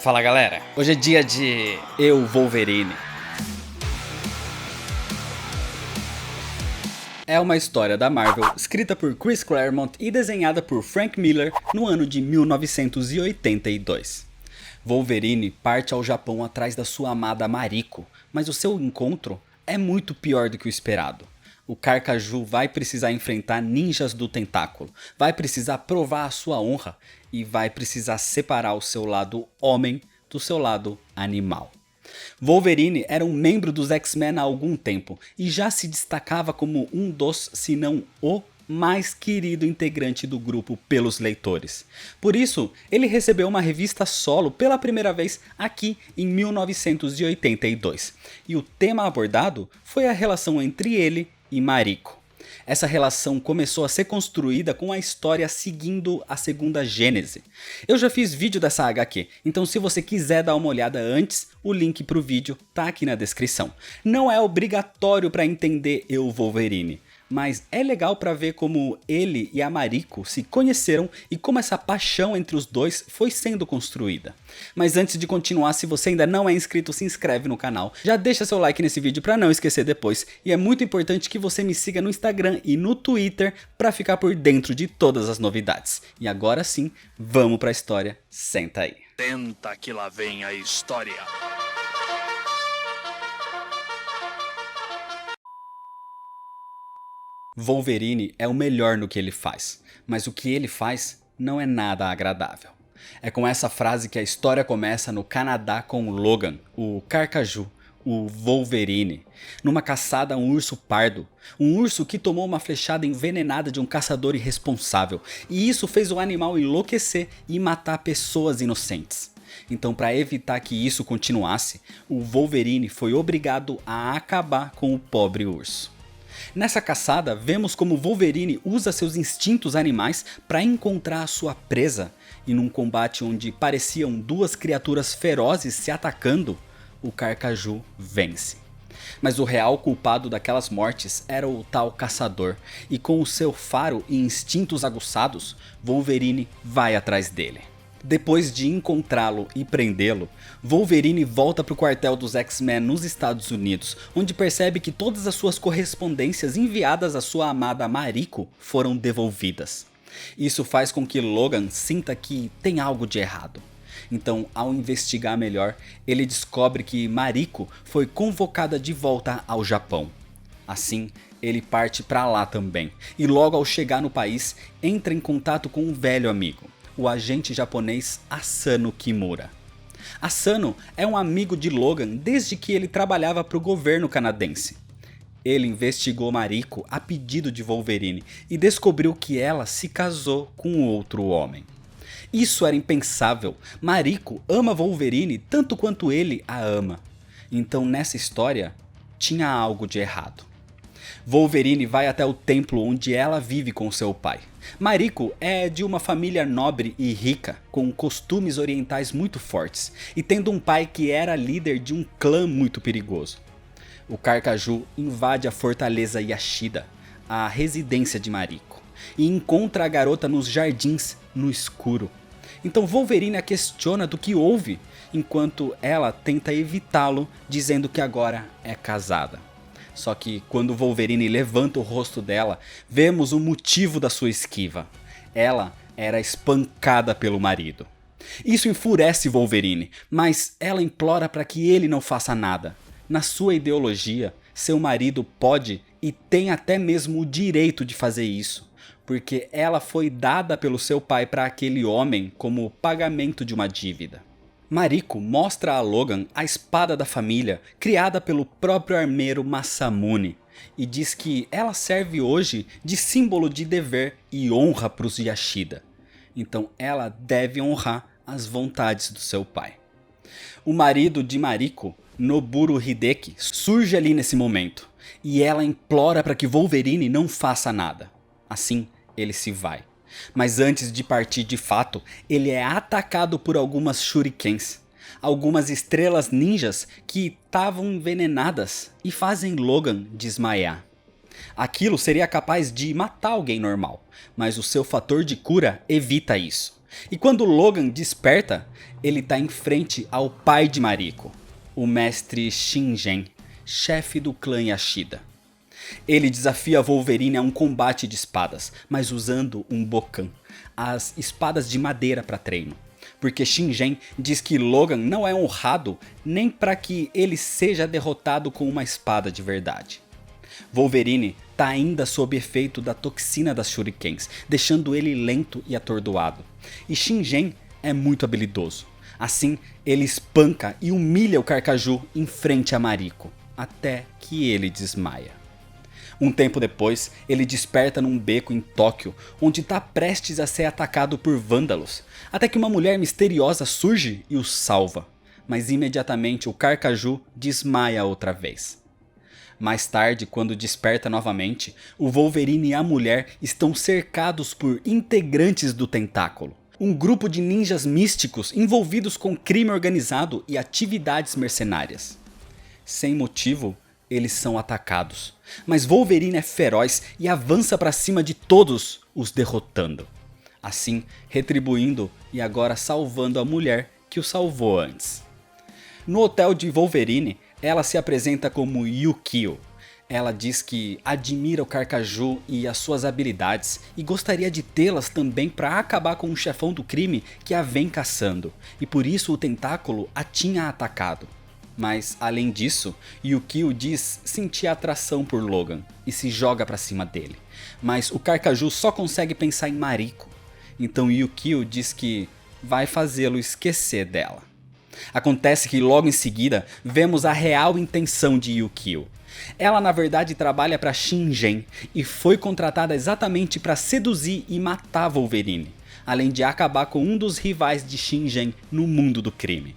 Fala galera, hoje é dia de Eu Wolverine. É uma história da Marvel, escrita por Chris Claremont e desenhada por Frank Miller no ano de 1982. Wolverine parte ao Japão atrás da sua amada Mariko, mas o seu encontro é muito pior do que o esperado. O Carcaju vai precisar enfrentar ninjas do tentáculo, vai precisar provar a sua honra e vai precisar separar o seu lado homem do seu lado animal. Wolverine era um membro dos X-Men há algum tempo e já se destacava como um dos, se não o mais querido integrante do grupo pelos leitores. Por isso, ele recebeu uma revista solo pela primeira vez aqui em 1982. E o tema abordado foi a relação entre ele e Mariko. Essa relação começou a ser construída com a história seguindo a segunda Gênese. Eu já fiz vídeo dessa HQ, então se você quiser dar uma olhada antes, o link pro vídeo tá aqui na descrição. Não é obrigatório para entender Eu Wolverine, mas é legal para ver como ele e a Mariko se conheceram e como essa paixão entre os dois foi sendo construída. Mas antes de continuar, se você ainda não é inscrito, se inscreve no canal, já deixa seu like nesse vídeo para não esquecer depois, e é muito importante que você me siga no Instagram e no Twitter para ficar por dentro de todas as novidades. E agora sim, vamos para a história, senta aí. Senta que lá vem a história. Wolverine é o melhor no que ele faz, mas o que ele faz não é nada agradável. É com essa frase que a história começa no Canadá com Logan, o Carcaju, o Wolverine, numa caçada a um urso pardo, um urso que tomou uma flechada envenenada de um caçador irresponsável, e isso fez o animal enlouquecer e matar pessoas inocentes. Então, para evitar que isso continuasse, o Wolverine foi obrigado a acabar com o pobre urso. Nessa caçada, vemos como Wolverine usa seus instintos animais para encontrar a sua presa, e num combate onde pareciam duas criaturas ferozes se atacando, o Carcaju vence. Mas o real culpado daquelas mortes era o tal caçador, e com o seu faro e instintos aguçados, Wolverine vai atrás dele. Depois de encontrá-lo e prendê-lo, Wolverine volta para o quartel dos X-Men nos Estados Unidos, onde percebe que todas as suas correspondências enviadas à sua amada Mariko foram devolvidas. Isso faz com que Logan sinta que tem algo de errado. Então, ao investigar melhor, ele descobre que Mariko foi convocada de volta ao Japão. Assim, ele parte para lá também, e logo ao chegar no país, entra em contato com um velho amigo, o agente japonês Asano Kimura. Asano é um amigo de Logan desde que ele trabalhava para o governo canadense. Ele investigou Mariko a pedido de Wolverine e descobriu que ela se casou com outro homem. Isso era impensável. Mariko ama Wolverine tanto quanto ele a ama. Então nessa história tinha algo de errado. Wolverine vai até o templo onde ela vive com seu pai. Mariko é de uma família nobre e rica, com costumes orientais muito fortes, e tendo um pai que era líder de um clã muito perigoso. O Carcaju invade a fortaleza Yashida, a residência de Mariko, e encontra a garota nos jardins, no escuro. Então Wolverine a questiona do que houve, enquanto ela tenta evitá-lo, dizendo que agora é casada. Só que quando Wolverine levanta o rosto dela, vemos o motivo da sua esquiva. Ela era espancada pelo marido. Isso enfurece Wolverine, mas ela implora para que ele não faça nada. Na sua ideologia, seu marido pode e tem até mesmo o direito de fazer isso, porque ela foi dada pelo seu pai para aquele homem como pagamento de uma dívida. Mariko mostra a Logan a espada da família, criada pelo próprio armeiro Masamune, e diz que ela serve hoje de símbolo de dever e honra para os Yashida. Então ela deve honrar as vontades do seu pai. O marido de Mariko, Noburo Hideki, surge ali nesse momento, e ela implora para que Wolverine não faça nada. Assim, ele se vai. Mas antes de partir de fato, ele é atacado por algumas shurikens, algumas estrelas ninjas que estavam envenenadas e fazem Logan desmaiar. Aquilo seria capaz de matar alguém normal, mas o seu fator de cura evita isso. E quando Logan desperta, ele está em frente ao pai de Mariko, o mestre Shingen, chefe do clã Yashida. Ele desafia Wolverine a um combate de espadas, mas usando um Bokan, as espadas de madeira para treino. Porque Shingen diz que Logan não é honrado nem para que ele seja derrotado com uma espada de verdade. Wolverine está ainda sob efeito da toxina das shurikens, deixando ele lento e atordoado. E Shingen é muito habilidoso. Assim, ele espanca e humilha o Carcaju em frente a Mariko, até que ele desmaia. Um tempo depois, ele desperta num beco em Tóquio, onde está prestes a ser atacado por vândalos, até que uma mulher misteriosa surge e o salva. Mas imediatamente o Carcaju desmaia outra vez. Mais tarde, quando desperta novamente, o Wolverine e a mulher estão cercados por integrantes do Tentáculo, um grupo de ninjas místicos envolvidos com crime organizado e atividades mercenárias. Sem motivo, eles são atacados, mas Wolverine é feroz e avança para cima de todos, os derrotando. Assim, retribuindo e agora salvando a mulher que o salvou antes. No hotel de Wolverine, ela se apresenta como Yukio. Ela diz que admira o Carcaju e as suas habilidades e gostaria de tê-las também para acabar com o chefão do crime que a vem caçando, e por isso o Tentáculo a tinha atacado. Mas além disso, Yukio diz sentir atração por Logan e se joga para cima dele. Mas o Carcaju só consegue pensar em Mariko, então Yukio diz que vai fazê-lo esquecer dela. Acontece que logo em seguida vemos a real intenção de Yukio. Ela na verdade trabalha para Shingen e foi contratada exatamente para seduzir e matar Wolverine, além de acabar com um dos rivais de Shingen no mundo do crime.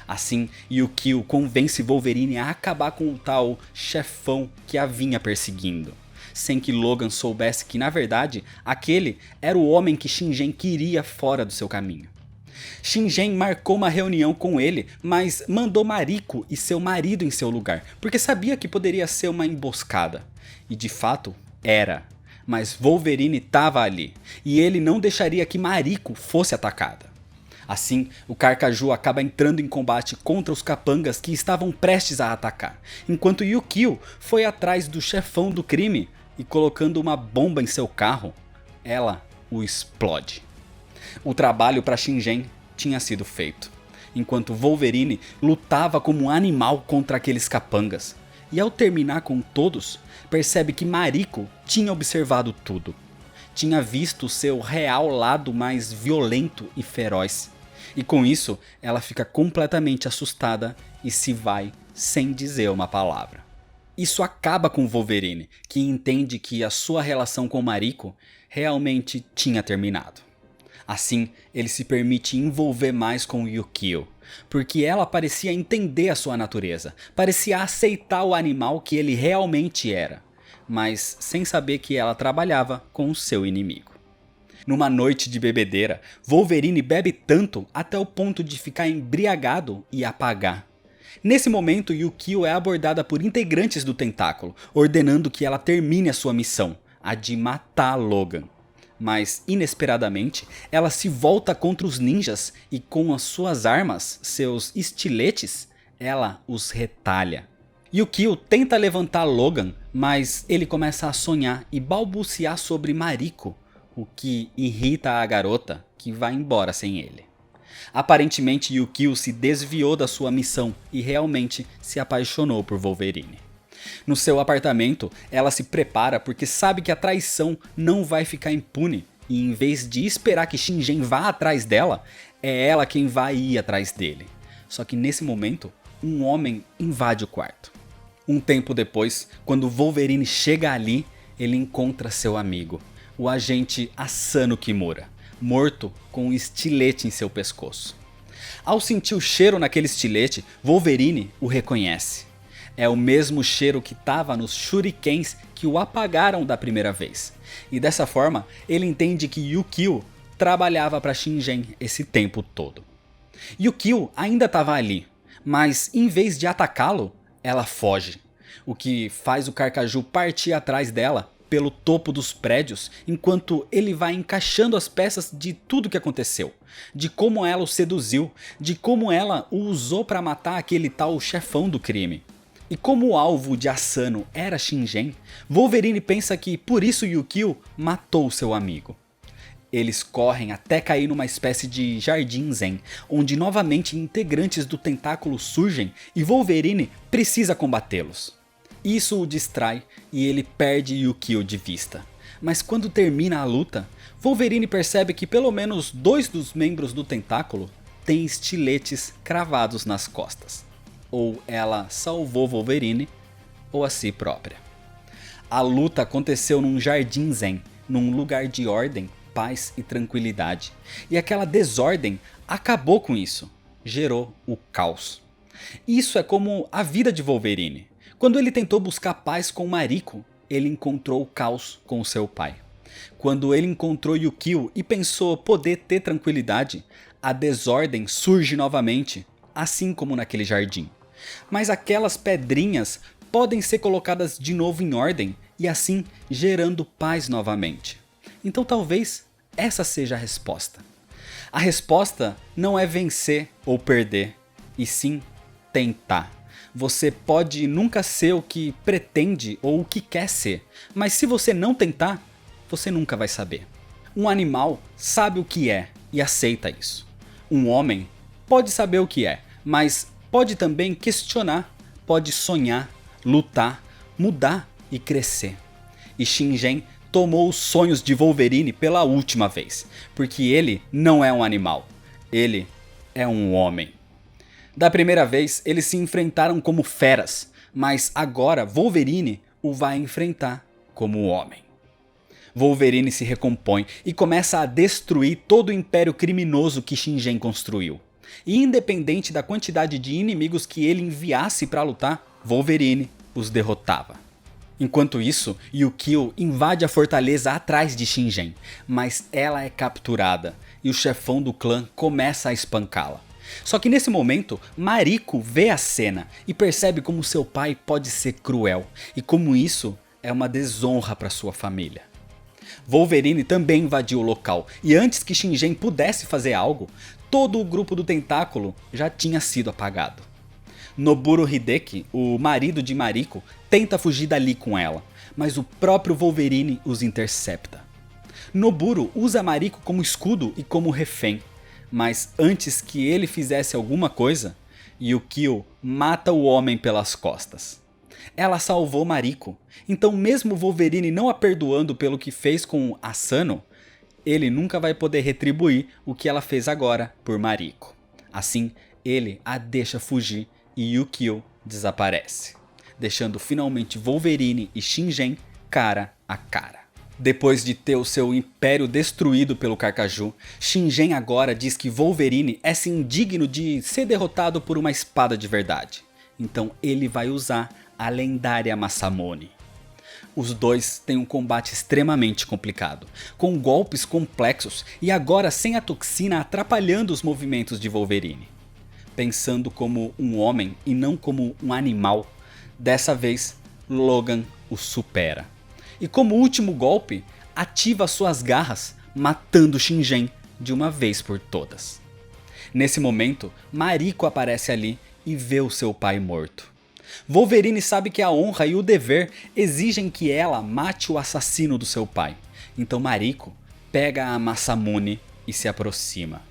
Assim, Yukio convence Wolverine a acabar com o tal chefão que a vinha perseguindo, sem que Logan soubesse que na verdade aquele era o homem que Shingen queria fora do seu caminho. Shingen marcou uma reunião com ele, mas mandou Mariko e seu marido em seu lugar, porque sabia que poderia ser uma emboscada. E de fato, era. Mas Wolverine estava ali, e ele não deixaria que Mariko fosse atacada. Assim, o Carcaju acaba entrando em combate contra os capangas que estavam prestes a atacar, enquanto Yukio foi atrás do chefão do crime e colocando uma bomba em seu carro, ela o explode. O trabalho para Shingen tinha sido feito, enquanto Wolverine lutava como um animal contra aqueles capangas. E ao terminar com todos, percebe que Mariko tinha observado tudo. Tinha visto seu real lado mais violento e feroz. E com isso, ela fica completamente assustada e se vai sem dizer uma palavra. Isso acaba com Wolverine, que entende que a sua relação com Mariko realmente tinha terminado. Assim, ele se permite envolver mais com Yukio, porque ela parecia entender a sua natureza, parecia aceitar o animal que ele realmente era, mas sem saber que ela trabalhava com o seu inimigo. Numa noite de bebedeira, Wolverine bebe tanto até o ponto de ficar embriagado e apagar. Nesse momento, Yukio é abordada por integrantes do Tentáculo, ordenando que ela termine a sua missão, a de matar Logan. Mas, inesperadamente, ela se volta contra os ninjas e com as suas armas, seus estiletes, ela os retalha. Yukio tenta levantar Logan, mas ele começa a sonhar e balbuciar sobre Mariko, o que irrita a garota, que vai embora sem ele. Aparentemente, Yukio se desviou da sua missão e realmente se apaixonou por Wolverine. No seu apartamento, ela se prepara porque sabe que a traição não vai ficar impune e em vez de esperar que Shingen vá atrás dela, é ela quem vai ir atrás dele. Só que nesse momento, um homem invade o quarto. Um tempo depois, quando Wolverine chega ali, ele encontra seu amigo, o agente Asano Kimura, morto com um estilete em seu pescoço. Ao sentir o cheiro naquele estilete, Wolverine o reconhece. É o mesmo cheiro que estava nos shurikens que o apagaram da primeira vez. E dessa forma, ele entende que Yukio trabalhava para Shingen esse tempo todo. Yukio ainda estava ali, mas em vez de atacá-lo, ela foge. o que faz o Carcaju partir atrás dela pelo topo dos prédios, enquanto ele vai encaixando as peças de tudo que aconteceu, de como ela o seduziu, de como ela o usou para matar aquele tal chefão do crime. E como o alvo de Asano era Shingen, Wolverine pensa que por isso Yukio matou seu amigo. Eles correm até cair numa espécie de jardim zen, onde novamente integrantes do tentáculo surgem e Wolverine precisa combatê-los. Isso o distrai e ele perde Yukio de vista. Mas quando termina a luta, Wolverine percebe que pelo menos 2 dos membros do tentáculo têm estiletes cravados nas costas. Ou ela salvou Wolverine, ou a si própria. A luta aconteceu num jardim zen, num lugar de ordem, paz e tranquilidade. E aquela desordem acabou com isso, gerou o caos. Isso é como a vida de Wolverine. Quando ele tentou buscar paz com Mariko, ele encontrou o caos com seu pai. Quando ele encontrou Yukio e pensou poder ter tranquilidade, a desordem surge novamente, assim como naquele jardim. Mas aquelas pedrinhas podem ser colocadas de novo em ordem e assim gerando paz novamente. Então talvez essa seja a resposta. A resposta não é vencer ou perder, e sim tentar. Você pode nunca ser o que pretende ou o que quer ser, mas se você não tentar, você nunca vai saber. Um animal sabe o que é e aceita isso. Um homem pode saber o que é, mas pode também questionar, pode sonhar, lutar, mudar e crescer. E Shingen tomou os sonhos de Wolverine pela última vez, porque ele não é um animal, ele é um homem. Da primeira vez eles se enfrentaram como feras, mas agora Wolverine o vai enfrentar como homem. Wolverine se recompõe e começa a destruir todo o império criminoso que Shingen construiu. E independente da quantidade de inimigos que ele enviasse para lutar, Wolverine os derrotava. Enquanto isso, Yukio invade a fortaleza atrás de Shingen, mas ela é capturada e o chefão do clã começa a espancá-la. Só que nesse momento, Mariko vê a cena e percebe como seu pai pode ser cruel e como isso é uma desonra para sua família. Wolverine também invadiu o local e antes que Shingen pudesse fazer algo, todo o grupo do tentáculo já tinha sido apagado. Noburo Hideki, o marido de Mariko, tenta fugir dali com ela, mas o próprio Wolverine os intercepta. Noburo usa Mariko como escudo e como refém, mas antes que ele fizesse alguma coisa, Yukio mata o homem pelas costas. Ela salvou Mariko, então mesmo Wolverine não a perdoando pelo que fez com Asano, ele nunca vai poder retribuir o que ela fez agora por Mariko. Assim, ele a deixa fugir e Yukio desaparece, deixando finalmente Wolverine e Shingen cara a cara. Depois de ter o seu império destruído pelo Carcaju, Shingen agora diz que Wolverine é sim digno de ser derrotado por uma espada de verdade. Então ele vai usar a lendária Masamune. Os dois têm um combate extremamente complicado, com golpes complexos e agora sem a toxina atrapalhando os movimentos de Wolverine. Pensando como um homem e não como um animal, dessa vez Logan o supera. E como último golpe, ativa suas garras, matando Shingen de uma vez por todas. Nesse momento, Mariko aparece ali e vê o seu pai morto. Wolverine sabe que a honra e o dever exigem que ela mate o assassino do seu pai. Então Mariko pega a Masamune e se aproxima.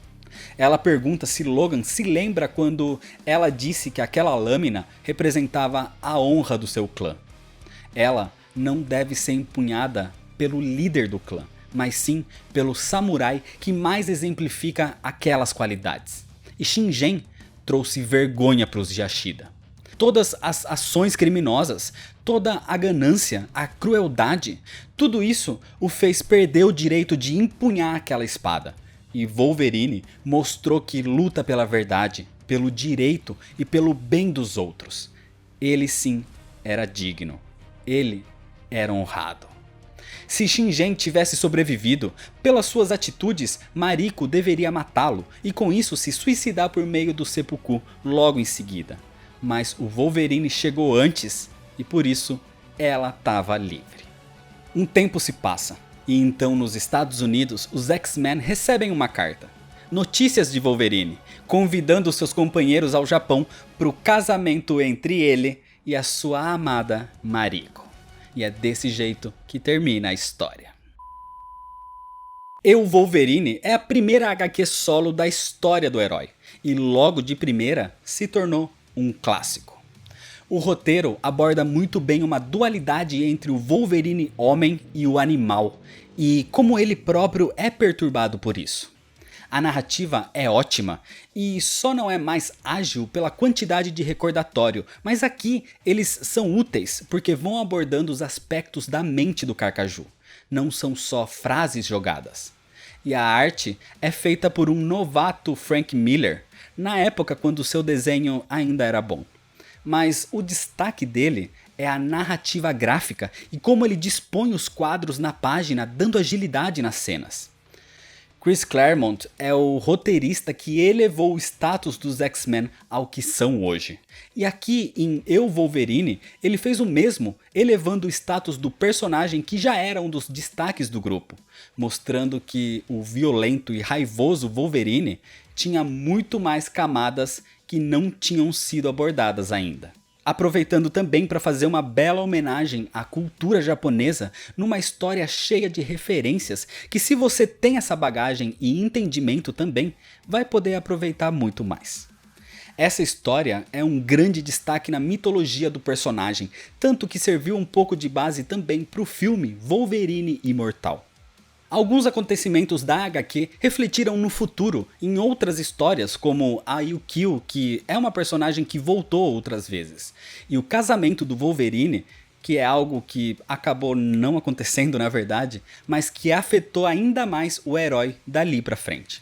Ela pergunta se Logan se lembra quando ela disse que aquela lâmina representava a honra do seu clã. Ela não deve ser empunhada pelo líder do clã, mas sim pelo samurai que mais exemplifica aquelas qualidades. E Shingen trouxe vergonha para os Yashida. Todas as ações criminosas, toda a ganância, a crueldade, tudo isso o fez perder o direito de empunhar aquela espada. E Wolverine mostrou que luta pela verdade, pelo direito e pelo bem dos outros. Ele sim era digno. Ele era honrado. Se Shingen tivesse sobrevivido, pelas suas atitudes, Mariko deveria matá-lo e com isso se suicidar por meio do seppuku logo em seguida. Mas o Wolverine chegou antes e por isso ela estava livre. Um tempo se passa, e então nos Estados Unidos os X-Men recebem uma carta. Notícias de Wolverine, convidando seus companheiros ao Japão para o casamento entre ele e a sua amada Mariko. E é desse jeito que termina a história. Eu, Wolverine é a primeira HQ solo da história do herói, e logo de primeira se tornou um clássico. O roteiro aborda muito bem uma dualidade entre o Wolverine homem e o animal, e como ele próprio é perturbado por isso. A narrativa é ótima e só não é mais ágil pela quantidade de recordatório, mas aqui eles são úteis porque vão abordando os aspectos da mente do Carcaju, não são só frases jogadas. E a arte é feita por um novato Frank Miller, na época quando seu desenho ainda era bom. Mas o destaque dele é a narrativa gráfica e como ele dispõe os quadros na página, dando agilidade nas cenas. Chris Claremont é o roteirista que elevou o status dos X-Men ao que são hoje. E aqui em Eu, Wolverine, ele fez o mesmo, elevando o status do personagem que já era um dos destaques do grupo, mostrando que o violento e raivoso Wolverine tinha muito mais camadas que não tinham sido abordadas ainda. Aproveitando também para fazer uma bela homenagem à cultura japonesa numa história cheia de referências que, se você tem essa bagagem e entendimento também, vai poder aproveitar muito mais. Essa história é um grande destaque na mitologia do personagem, tanto que serviu um pouco de base também para o filme Wolverine Imortal. Alguns acontecimentos da HQ refletiram no futuro em outras histórias, como a Yukio, que é uma personagem que voltou outras vezes, e o casamento do Wolverine, que é algo que acabou não acontecendo na verdade, mas que afetou ainda mais o herói dali pra frente.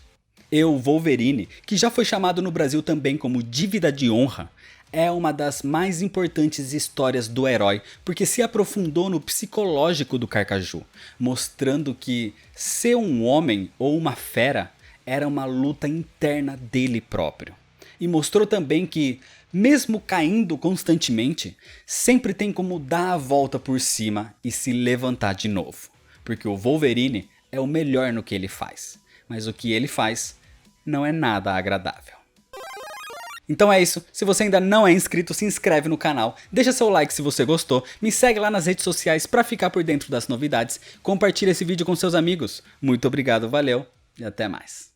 Eu, Wolverine, que já foi chamado no Brasil também como Dívida de Honra, é uma das mais importantes histórias do herói, porque se aprofundou no psicológico do Carcaju, mostrando que ser um homem ou uma fera era uma luta interna dele próprio. E mostrou também que, mesmo caindo constantemente, sempre tem como dar a volta por cima e se levantar de novo. Porque o Wolverine é o melhor no que ele faz, mas o que ele faz não é nada agradável. Então é isso, se você ainda não é inscrito, se inscreve no canal, deixa seu like se você gostou, me segue lá nas redes sociais para ficar por dentro das novidades, compartilha esse vídeo com seus amigos. Muito obrigado, valeu e até mais.